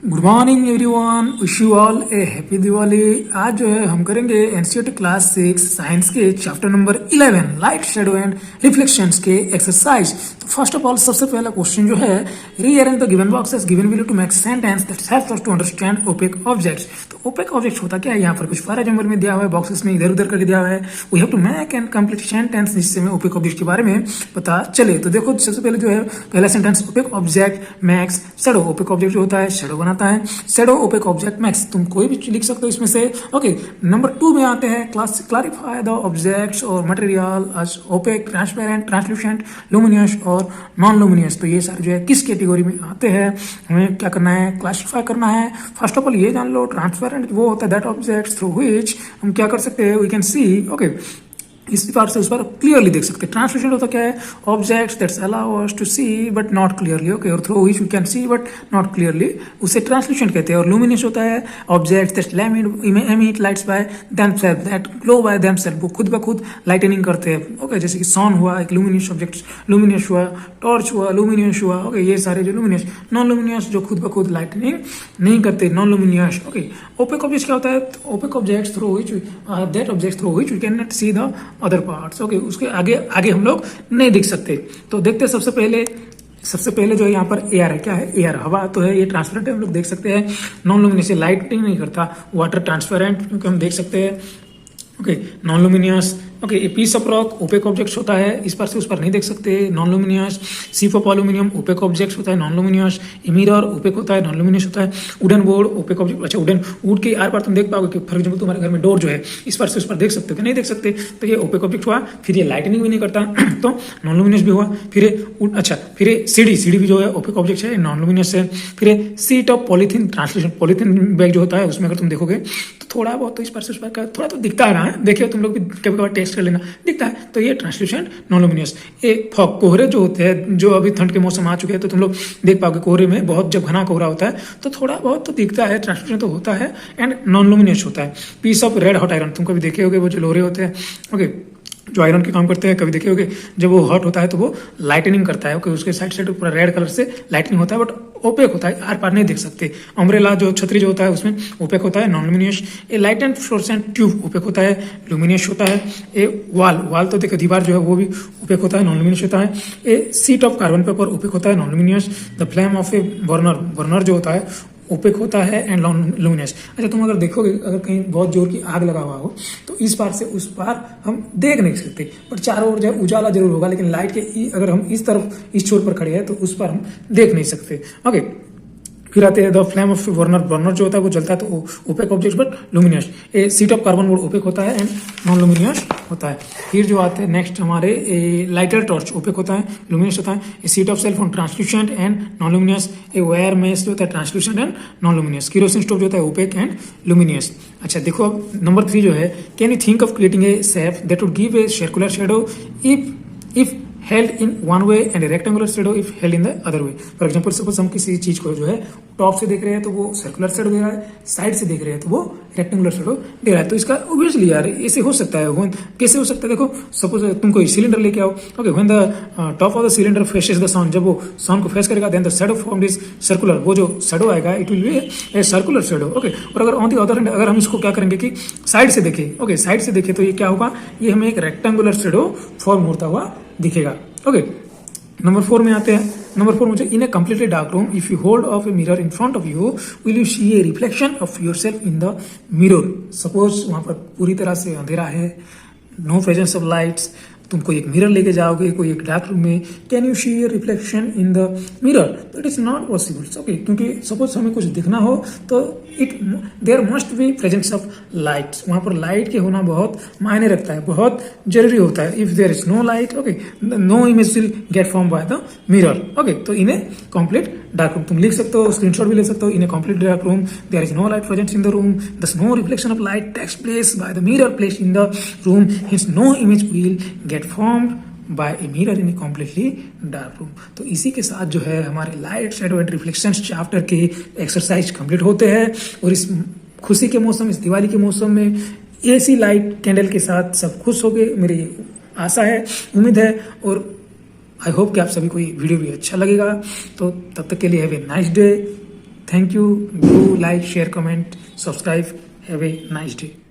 Good morning everyone, wish you all a happy Diwali. आज जो है हम करेंगे एनसीईआरटी क्लास 6 साइंस के chapter number 11 light shadow and reflections के एक्सरसाइज। तो फर्स्ट ऑफ ऑल सबसे पहला क्वेश्चन जो है, rearrange the given boxes given below to make sentence that helps us to understand opaque objects. तो ओपेक ऑब्जेक्ट होता क्या है, यहाँ पर कुछ फॉर एग्जांपल में दिया हुआ है, बॉक्सेस में इधर उधर करके दिया हुआ है। We have to make and complete sentence जिससे हमें ओपेक ऑब्जेक्ट के बारे में पता चले। तो देखो सबसे पहले जो है पहला sentence, opaque object max shadow. Opaque object जो होता है शेडो बनाता है, शेडो ओपेक ऑब्जेक्ट मैक्स। तुम कोई भी लिख सकते हो इसमें से। ओके, नंबर 2 में आते हैं, क्लासिफाई द ऑब्जेक्ट्स और material as opaque, transparent, translucent, luminous और नॉन लुमिनियस। तो ये सारे जो है किस कैटेगरी में आते हैं, हमें क्या करना है, क्लासिफाई करना है। फर्स्ट ऑफ ऑल ये जान लो, ट्रांसपेरेंट वो होता है दैट ऑब्जेक्ट थ्रू व्हिच हम क्या कर सकते हैं, वी कैन सी। ओके, इस पार से उस पर क्लियरली देख सकते हैं। ट्रांसलेशन होता क्या है, objects that's allow us to see but not clearly. Okay, और through which we can see but not clearly, उसे ट्रांसलेशन कहते हैं। और लुमिनस होता है objects that emit lights by themselves, that glow by themselves, वो खुद ब खुद लाइटनिंग करते हैं। ओके, जैसे कि सन हुआ एक लुमिनस ऑब्जेक्ट, लुमिनस हुआ, टॉर्च हुआ लुमिनस हुआ। ओके, ये सारे जो लुमिनस, नॉन लुमिनस जो खुद ब खुद लाइटनिंग नहीं करते, non luminous. Okay, opaque objects क्या होता है, opaque objects through which that objects through which we can not see the other parts. Okay, उसके आगे आगे हम लोग नहीं देख सकते। तो देखते हैं सबसे पहले जो है यहाँ पर एयर है, क्या है, एयर हवा तो है, ये ट्रांसपेरेंट है, हम लोग देख सकते हैं। नॉन लुमिनियस लाइटिंग नहीं करता, वाटर ट्रांसपेरेंट क्योंकि हम देख सकते हैं। Okay, non luminous. ओके, ये piece of rock opaque objects होता है, इस पर से उस पर नहीं देख सकते, non luminous. Sheep of aluminium OPEC objects होता है, नॉन लुमिनियस। मिरर ओपेक होता है, नॉन लुमिनियस होता है। वुडन बोर्ड ओपेक ऑब्जेक्ट, अच्छा वुडन वुड के आर पार तुम देख पाओगे कि फॉर एग्जांपल तुम्हारे घर में डोर जो है, इस पर से उस पर देख सकते हो कि नहीं देख सकते, तो ये ओपेक ऑब्जेक्ट हुआ। फिर ये लाइटनिंग भी नहीं करता तो नॉन लुमिनियस भी हुआ। फिर अच्छा, फिर सीढ़ी भी जो है ओपेक ऑब्जेक्ट है, नॉन लुमिनियस है। फिर seat of polythene, translation polythene bag जो होता है उसमें अगर तुम देखोगे तो थोड़ा बहुत तो इस पर से उस पर थोड़ा तो दिखता है ना, देखिए तुम लोग भी कभी कभार टेस्ट कर लेना, दिखता है। तो ये ट्रांसल्यूसेंट नॉन लुमिनियस। ये फॉग कोहरे जो होते हैं, जो अभी ठंड के मौसम आ चुके हैं, तो तुम लोग देख पाओगे कोहरे में बहुत जब घना कोहरा होता है तो थोड़ा बहुत तो दिखता है, ट्रांसल्यूसेंट तो होता है एंड नॉन लुमिनियस होता है। Piece of red hot iron, तुम कभी देखे होगे वो जो लोहे होते हैं, ओके, जो आयरन के काम करते हैं, कभी देखे होगे जब वो हॉट होता है तो वो लाइटनिंग करता है। ओके, उसके साइड पूरा रेड कलर से लाइटनिंग होता है, बट ओपेक होता है, आर पार नहीं देख सकते। अम्ब्रेला जो छतरी जो होता है उसमें ओपेक होता है, non luminous. A light and fluorescent tube opaque होता है, लुमिनियस होता है। ए वाल तो देखो दीवार जो है वो भी ओपेक होता है, नॉन लुमिनियस होता है। A sheet of carbon paper opaque होता है, non luminous. The flame of a burner जो होता है ओपेक होता है एंड लुमिनियस। अच्छा, तुम अगर देखोगे, अगर कहीं बहुत जोर की आग लगा हुआ हो तो इस पार से उस पार हम देख नहीं सकते, बट चारों ओर जो है उजाला जरूर होगा, लेकिन लाइट के अगर हम इस तरफ इस छोर पर खड़े हैं तो उस पर हम देख नहीं सकते। ओके, फिर आते हैं द फ्लेम ऑफ बर्नर जो होता है वो जलता है तो opaque object but luminous. A sheet of carbon board opaque होता है एंड नॉन लुमिनियस होता है। फिर जो आते हैं नेक्स्ट हमारे लाइटर टॉर्च ओपेक होता है, लुमिनियस होता है। A sheet of cellophane translucent and non luminous. A wire mesh जो होता है translucent and non luminous. Kerosene stove जो होता है ओपेक एंड लुमिनियस। अच्छा देखो, अब नंबर 3 जो है, can you think of creating A shape that would give a circular shadow if held in one way and a rectangular shadow if held in the other way। For example suppose हम किसी चीज को जो है top से देख रहे हैं तो वो सर्कुलर शेडो दे रहा है, साइड से देख रहे हैं तो वो रेक्टेंगुलर शेडो दे रहा है। तो इसका ऑब्वियसली यार ऐसे हो सकता है, कैसे हो सकता है, देखो सपोज तुम कोई सिलेंडर लेके आओ। Okay, when the top of the cylinder faces the sun, जब वो सन को फेस करेगा then the shadow formed is circular, वो जो शेडो आएगा it will be a circular shadow. Okay, और अगर ऑन द अदर हैंड अगर हम इसको क्या करेंगे कि साइड से देखें, ओके साइड से देखें तो ये क्या होगा, ये हमें एक रेक्टेंगुलर शेडो फॉर्म होता हुआ दिखेगा। ओके, नंबर 4 में आते हैं। नंबर 4 मुझे, in a completely dark room if you hold of a mirror in front of you will you see a reflection of yourself in the mirror. Suppose वहां पर पूरी तरह से अंधेरा है, नो प्रेजेंस ऑफ लाइट्स, तुम कोई एक मिरर लेके जाओगे कोई एक डार्क रूम में, can you see a reflection in the mirror, it is not possible. Okay, क्योंकि सपोज हमें कुछ दिखना हो तो there must be presence of lights, वहां पर लाइट के होना बहुत मायने रखता है, बहुत जरूरी होता है। If there is no light, okay, no image will get form by the mirror. Okay, तो in a complete dark room तुम लिख सकते हो, स्क्रीनशॉट भी ले सकते हो, in a complete dark room there is no light present in the room, thus no reflection of light takes place by the mirror placed in the room, hence no image will get formed by a mirror in a completely dark room. तो इसी के साथ जो है हमारे light shadow and reflections chapter के exercise complete होते हैं। और इस खुशी के मौसम, इस दिवाली के मौसम में ऐसी लाइट कैंडल के साथ सब खुश हो गए, मेरी आशा है, उम्मीद है, और आई होप कि आप सभी को ये वीडियो भी अच्छा लगेगा। तो तब तक के लिए have a nice day. Thank you. Do like, share, comment, subscribe. Have a nice day.